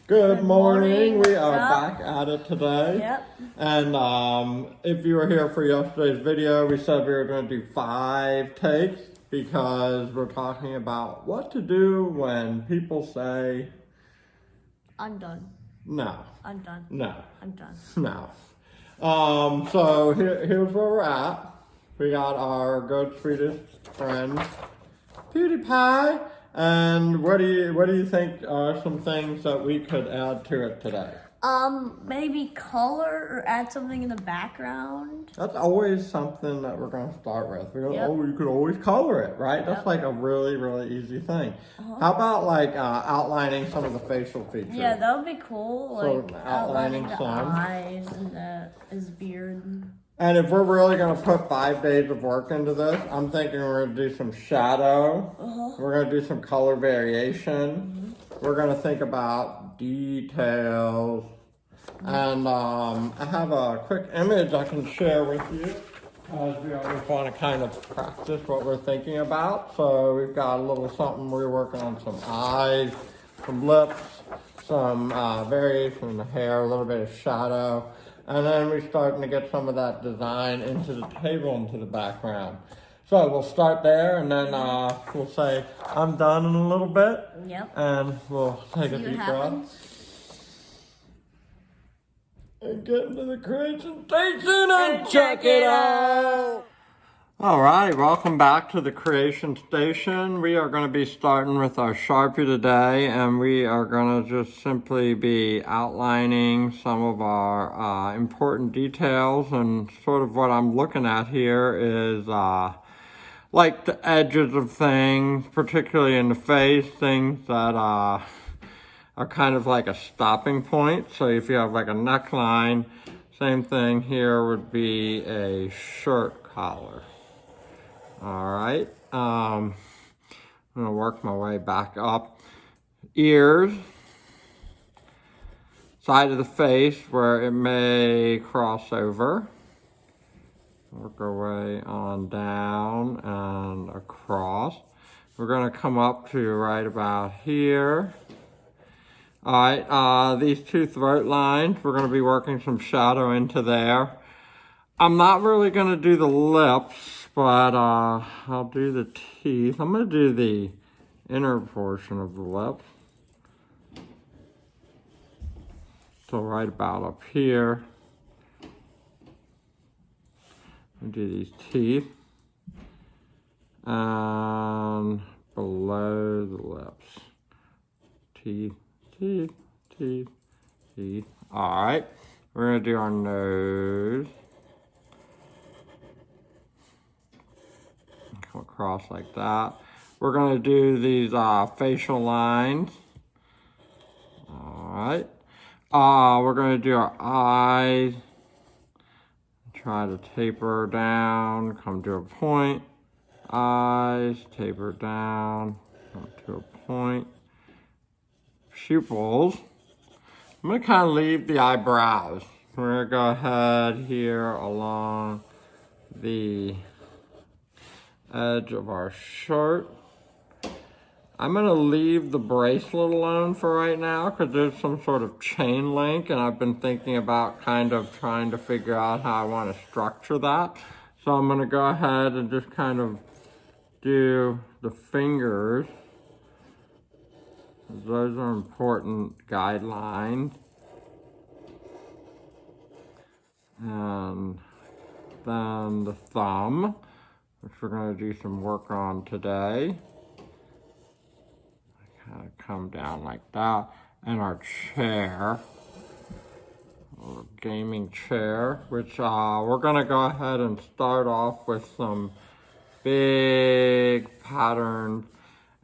Good morning. We are What's back at it today. Yep. And if you were here for yesterday's video, we said we were going to do 5 takes because we're talking about what to do when people say, I'm done. no, I'm done. no, I'm done. no. So here's where we're at. We got our good Swedish friend, PewDiePie. And what do you think are some things that we could add to it today? Maybe color or add something in the background. That's always something that we're going to start with. We don't, Yep. you could always color it, right? Yep. That's like a really, really easy thing. How about like outlining some of the facial features? Yeah, that would be cool. So Like outlining the some. eyes and his beard. And if we're really going to put 5 days of work into this, I'm thinking we're going to do some shadow. We're going to do some color variation. We're going to think about details. And I have a quick image I can share with you. As we always want to kind of practice what we're thinking about. So we've got a little something, we're working on some eyes, some lips, some variation in the hair, a little bit of shadow. And then we're starting to get some of that design into the table, into the background. So we'll start there and then we'll say, I'm done in a little bit. Yep. And we'll take a See deep what breath. happens. And get into the creation station and check it out. All right, welcome back to the creation station. We are going to be starting with our Sharpie today, and we are going to just simply be outlining some of our important details. And sort of what I'm looking at here is like the edges of things, particularly in the face, things that are kind of like a stopping point. So if you have like a neckline, same thing here would be a shirt collar. All right, I'm gonna work my way back up. Ears, side of the face where it may cross over. Work our way on down and across. We're gonna come up to right about here. All right, these 2 throat lines, we're going to be working some shadow into there. I'm not really going to do the lips, but I'll do the teeth. I'm going to do the inner portion of the lips. So right about up here. I'll do these teeth. And below the lips. Teeth. Teeth, teeth, teeth. All right, we're gonna do our nose. Come across like that. We're gonna do these facial lines. All right. We're gonna do our eyes. Try to taper down, come to a point. Eyes, taper down, come to a point. Pupils. I'm going to kind of leave the eyebrows. We're going to go ahead here along the edge of our shirt. I'm going to leave the bracelet alone for right now because there's some sort of chain link and I've been thinking about kind of trying to figure out how I want to structure that. So I'm going to go ahead and just kind of do the fingers. Those are important guidelines. And then the thumb, which we're going to do some work on today. Kind of come down like that. And our chair, our gaming chair, which we're going to go ahead and start off with some big patterns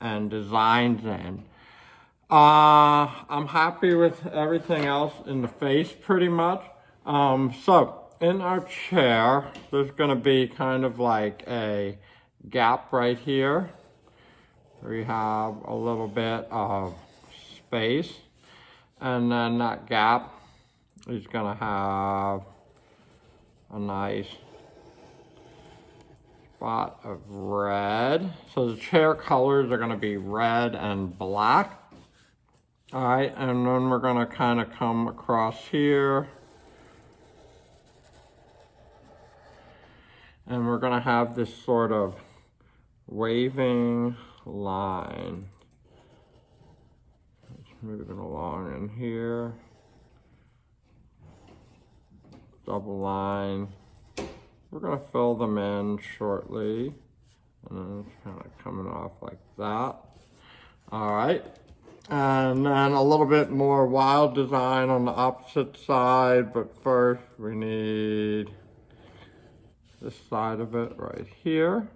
and designs in. I'm happy with everything else in the face pretty much. So in our chair, there's gonna be kind of like a gap right here. We have a little bit of space. And then that gap is gonna have a nice spot of red. So the chair colors are gonna be red and black. All right, and then we're gonna kind of come across here. And we're gonna have this sort of waving line. It's moving along in here. Double line. We're gonna fill them in shortly. And then it's kind of coming off like that. All right. And then a little bit more wild design on the opposite side, but first we need this side of it right here.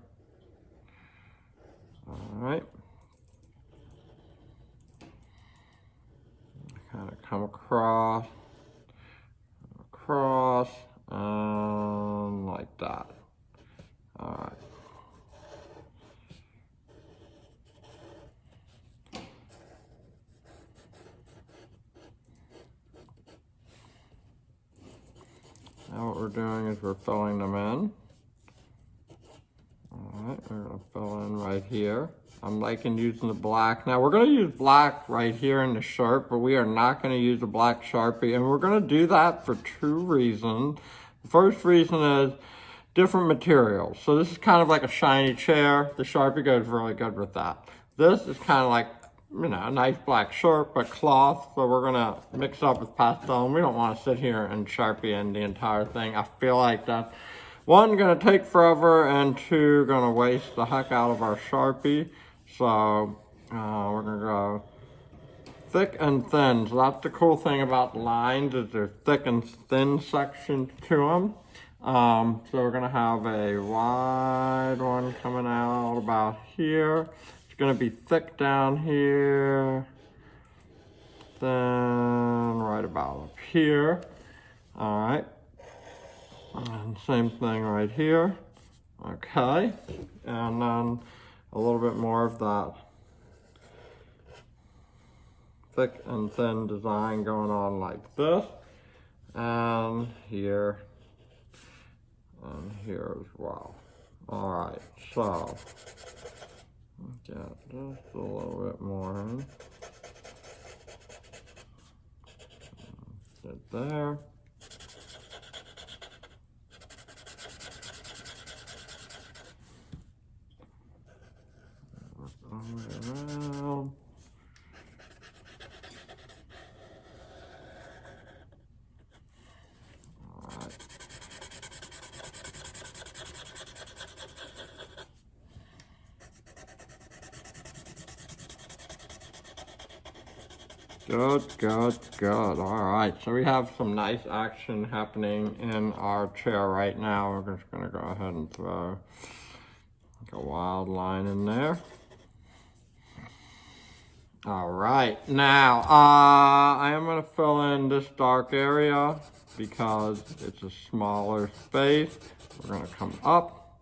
All right. Kind of come across, and like that. All right. Now what we're doing is we're filling them in. All right, we're gonna fill in right here. I'm liking using the black. Now we're gonna use black right here in the shirt, but we are not gonna use a black Sharpie, and we're gonna do that for two reasons. The first reason is different materials. So this is kind of like a shiny chair. The Sharpie goes really good with that. This is kind of like, you know, a nice black shirt, but cloth. So we're gonna mix up with pastel, and we don't want to sit here and Sharpie in the entire thing. I feel like that, one, gonna take forever, and two, gonna waste the heck out of our Sharpie. So we're gonna go thick and thin. So that's the cool thing about lines, is there's thick and thin sections to them. So we're gonna have a wide one coming out about here. It's gonna be thick down here, then right about up here. All right, and same thing right here. Okay, and then a little bit more of that thick and thin design going on like this, and here, and here as well. All right, so get just a little bit more in. Get there. Work all the way around. All right. Good, good, good. All right, so we have some nice action happening in our chair right now. We're just gonna go ahead and throw like a wild line in there. All right, now I am gonna fill in this dark area because it's a smaller space. We're gonna come up,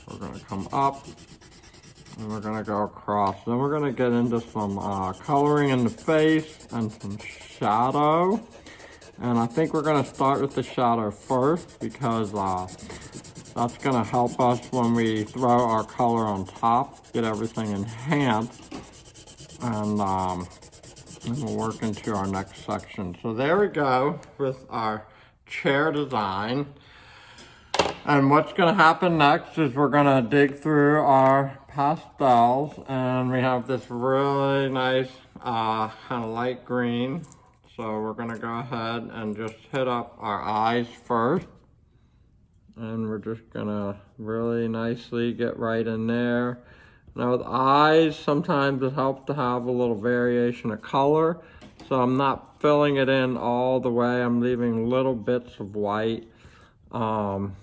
we're gonna come up, and we're gonna go across. Then we're gonna get into some coloring in the face and some shadow. And I think we're gonna start with the shadow first because that's gonna help us when we throw our color on top, get everything enhanced. And then we'll work into our next section. So there we go with our chair design. And what's gonna happen next is we're gonna dig through our pastels, and we have this really nice kind of light green. So we're gonna go ahead and just hit up our eyes first. And we're just gonna really nicely get right in there. Now with eyes, sometimes it helps to have a little variation of color. So I'm not filling it in all the way. I'm leaving little bits of white. And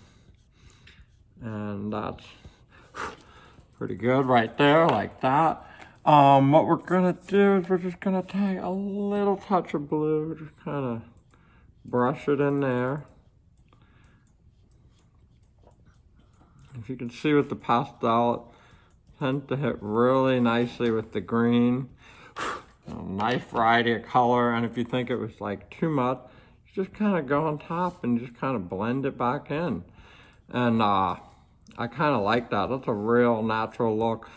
that's pretty good right there, like that. What we're gonna do is we're just gonna take a little touch of blue, just kind of brush it in there. If you can see with the pastel, it tends to hit really nicely with the green. A nice variety of color, and if you think it was like too much, you just kind of go on top and just kind of blend it back in. And I kind of like that. That's a real natural look.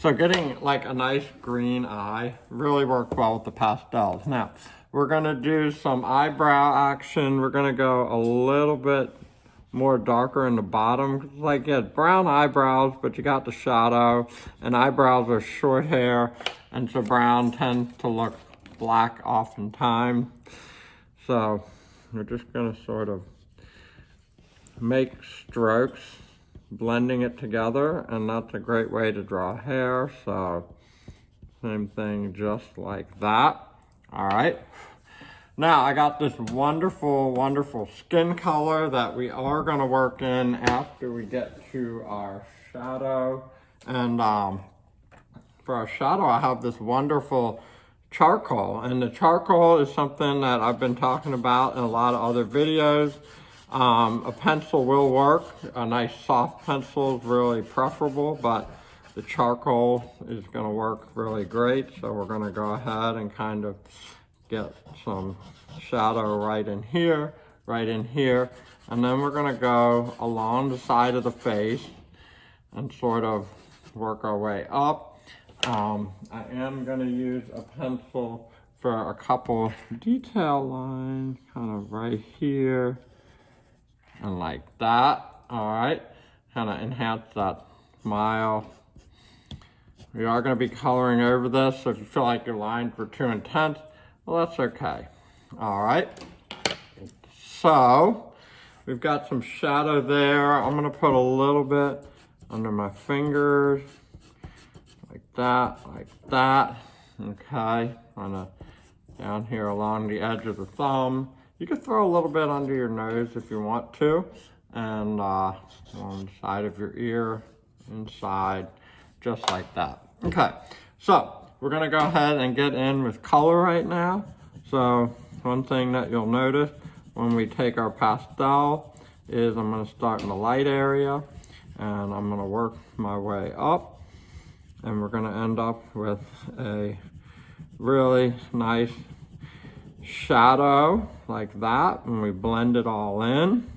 So getting like a nice green eye really worked well with the pastels. Now, we're gonna do some eyebrow action. We're gonna go a little bit more darker in the bottom. Like, yeah, brown eyebrows, but you got the shadow, and eyebrows are short hair, and so brown tends to look black oftentimes. So we're just gonna sort of make strokes, blending it together, and that's a great way to draw hair. So same thing, just like that. All right. Now I got this wonderful, wonderful skin color that we are gonna work in after we get to our shadow. And for our shadow, I have this wonderful charcoal, and the charcoal is something that I've been talking about in a lot of other videos. A pencil will work. A nice soft pencil is really preferable, but the charcoal is going to work really great. So we're going to go ahead and kind of get some shadow right in here, and then we're going to go along the side of the face and sort of work our way up. I am going to use a pencil for a couple detail lines, kind of right here and like that. All right, kind of enhance that smile. We are going to be coloring over this, so if you feel like your lines were too intense, well, that's okay. All right, so we've got some shadow there. I'm going to put a little bit under my fingers, like that, okay, kind of down here along the edge of the thumb. You can throw a little bit under your nose if you want to, and on the side of your ear, inside, just like that. Okay, so we're gonna go ahead and get in with color right now. So one thing that you'll notice when we take our pastel is I'm gonna start in the light area, and I'm gonna work my way up, and we're gonna end up with a really nice shadow like that, and we blend it all in.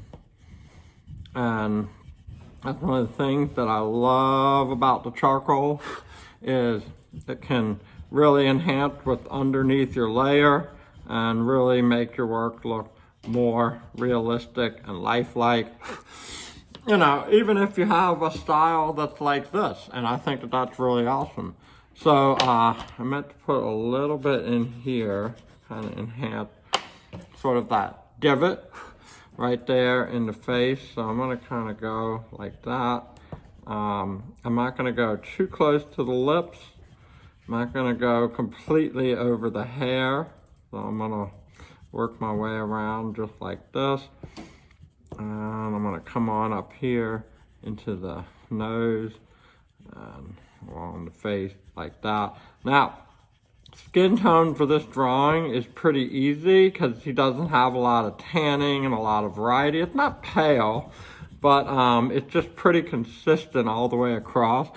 And that's one of the things that I love about the charcoal, is it can really enhance what's underneath your layer and really make your work look more realistic and lifelike. You know, even if you have a style that's like this, and I think that that's really awesome. So I meant to put a little bit in here, kind of enhance sort of that divot right there in the face. So I'm gonna kind of go like that. I'm not gonna go too close to the lips. I'm not gonna go completely over the hair. So I'm gonna work my way around just like this. And I'm gonna come on up here into the nose and along the face like that. Now, skin tone for this drawing is pretty easy because he doesn't have a lot of tanning and a lot of variety. It's not pale, but it's just pretty consistent all the way across.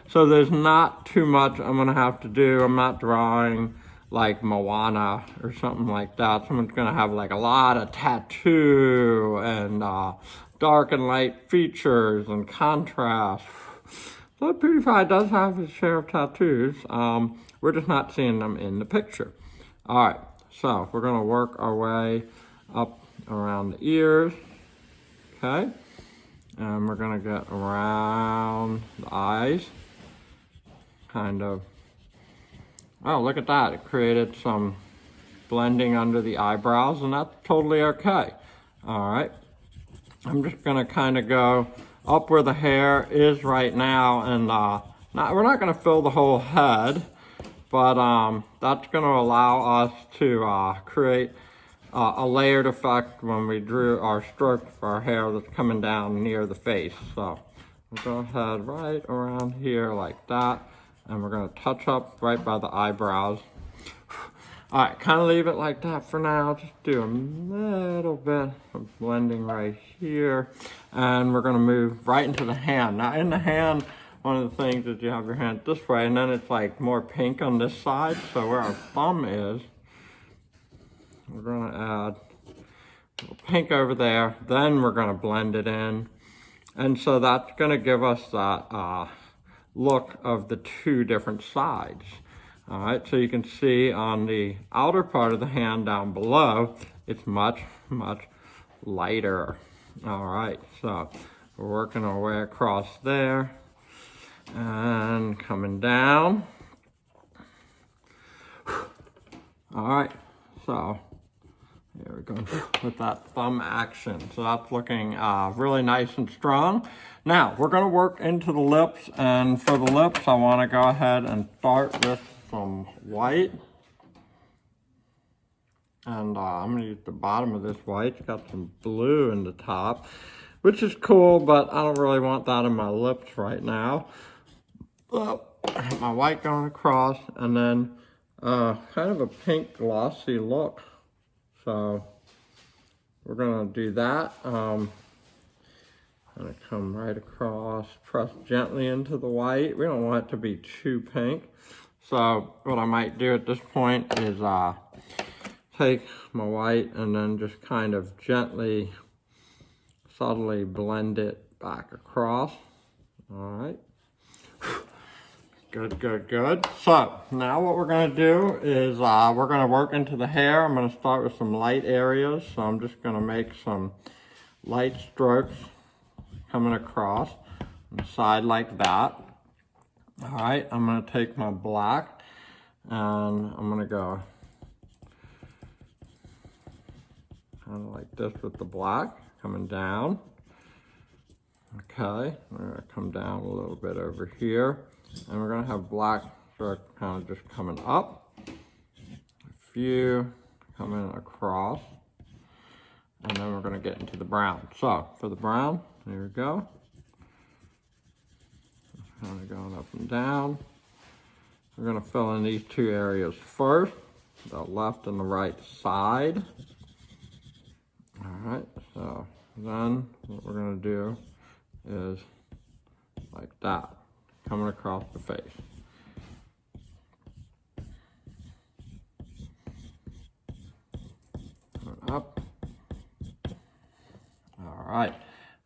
So there's not too much I'm gonna have to do. I'm not drawing like Moana or something like that. Someone's gonna have like a lot of tattoo and dark and light features and contrast. So PewDiePie does have his share of tattoos. We're just not seeing them in the picture. All right, so we're gonna work our way up around the ears, okay? And we're gonna get around the eyes, kind of. Oh, look at that, it created some blending under the eyebrows, and that's totally okay. All right, I'm just gonna kind of go up where the hair is right now, and we're not gonna fill the whole head, but that's gonna allow us to create a layered effect when we drew our stroke for our hair that's coming down near the face. So we'll go ahead right around here like that, and we're gonna touch up right by the eyebrows. All right, kind of leave it like that for now. Just do a little bit of blending right here. And we're gonna move right into the hand. Now in the hand, one of the things is you have your hand this way, and then it's like more pink on this side. So where our thumb is, we're gonna add a little pink over there. Then we're gonna blend it in. And so that's gonna give us that look of the two different sides. All right, so you can see on the outer part of the hand down below, it's much, much lighter. All right, so we're working our way across there and coming down. All right, so here we go with that thumb action. So that's looking really nice and strong. Now, we're gonna work into the lips, and for the lips, I wanna go ahead and start with some white. And I'm gonna use the bottom of this white. It's got some blue in the top, which is cool, but I don't really want that on my lips right now. Well, my white going across, and then kind of a pink glossy look. So we're gonna do that. I'm gonna come right across, press gently into the white. We don't want it to be too pink. So what I might do at this point is take my white and then just kind of gently, subtly blend it back across. All right. Good, good, good. So now what we're gonna do is we're gonna work into the hair. I'm gonna start with some light areas. So I'm just gonna make some light strokes coming across on the side like that. All right, I'm gonna take my black and I'm gonna go kind of like this with the black, coming down. Okay, we're gonna come down a little bit over here. And we're gonna have black start kind of just coming up. A few coming across. And then we're gonna get into the brown. So, for the brown, here we go. Kind of going up and down. We're gonna fill in these two areas first, the left and the right side. All right, so then what we're gonna do is like that, coming across the face. Up. All right,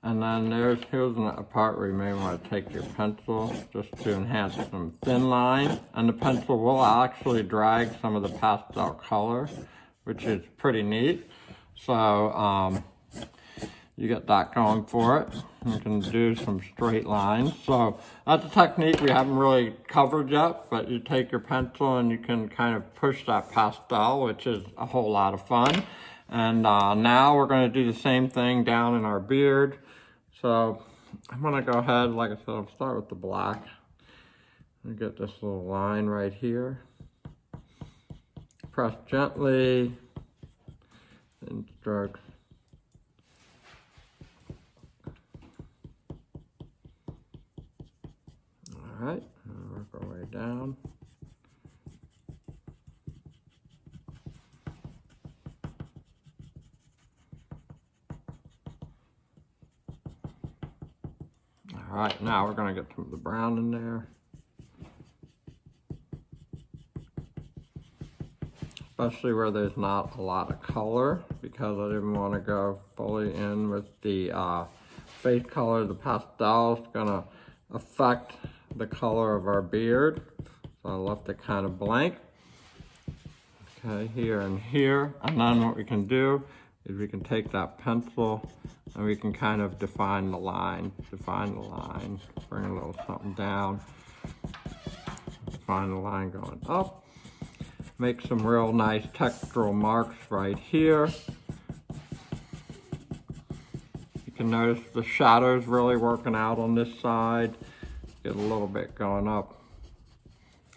and then here's a part where you may want to take your pencil just to enhance some thin line, and the pencil will actually drag some of the pastel color, which is pretty neat. So you get that going for it. You can do some straight lines. So that's a technique we haven't really covered yet, but you take your pencil and you can kind of push that pastel, which is a whole lot of fun. And now we're gonna do the same thing down in our beard. So I'm gonna go ahead, like I said, I'll start with the black. And get this little line right here. Press gently, and stroke. All right, and work our way down. All right, now we're gonna get some of the brown in there. Especially where there's not a lot of color, because I didn't want to go fully in with the face color. The pastel is gonna affect the color of our beard. So I left it kind of blank. Okay, here and here. And then what we can do is we can take that pencil and we can kind of define the line. Bring a little something down. Define the line going up. Make some real nice textural marks right here. You can notice the shadows really working out on this side. Get a little bit going up,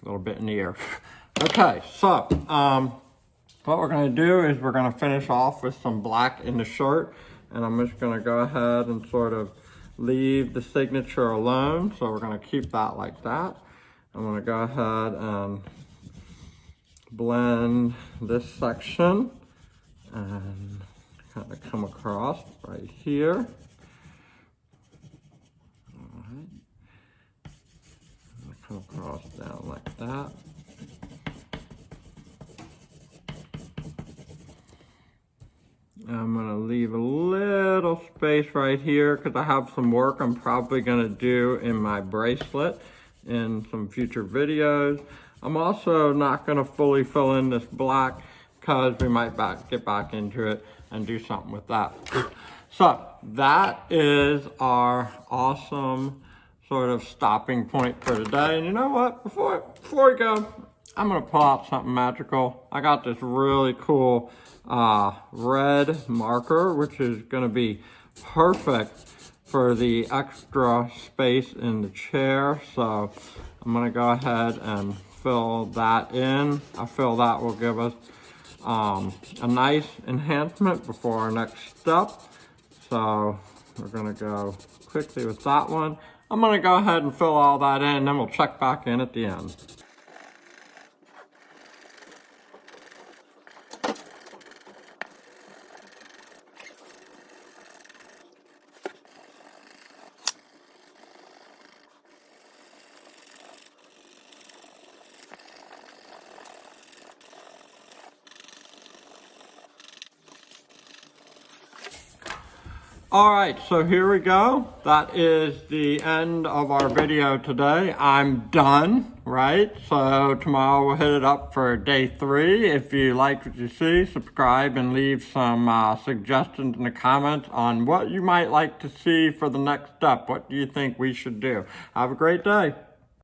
a little bit in the ear. Okay, so what we're gonna do is we're gonna finish off with some black in the shirt, and I'm just gonna go ahead and sort of leave the signature alone. So we're gonna keep that like that. I'm gonna go ahead and blend this section and kind of come across right here. All right. Come across down like that. I'm gonna leave a little space right here because I have some work I'm probably gonna do in my bracelet. in some future videos. I'm also not gonna fully fill in this black because we might get back into it and do something with that. So that is our awesome sort of stopping point for today. And you know what, before we go, I'm gonna pull out something magical. I got this really cool red marker, which is gonna be perfect for the extra space in the chair. So I'm gonna go ahead and fill that in. I feel that will give us a nice enhancement before our next step. So we're gonna go quickly with that one. I'm gonna go ahead and fill all that in, then we'll check back in at the end. All right, so here we go. That is the end of our video today. I'm done, right? So tomorrow we'll hit it up for day 3. If you like what you see, subscribe and leave some suggestions in the comments on what you might like to see for the next step. What do you think we should do? Have a great day.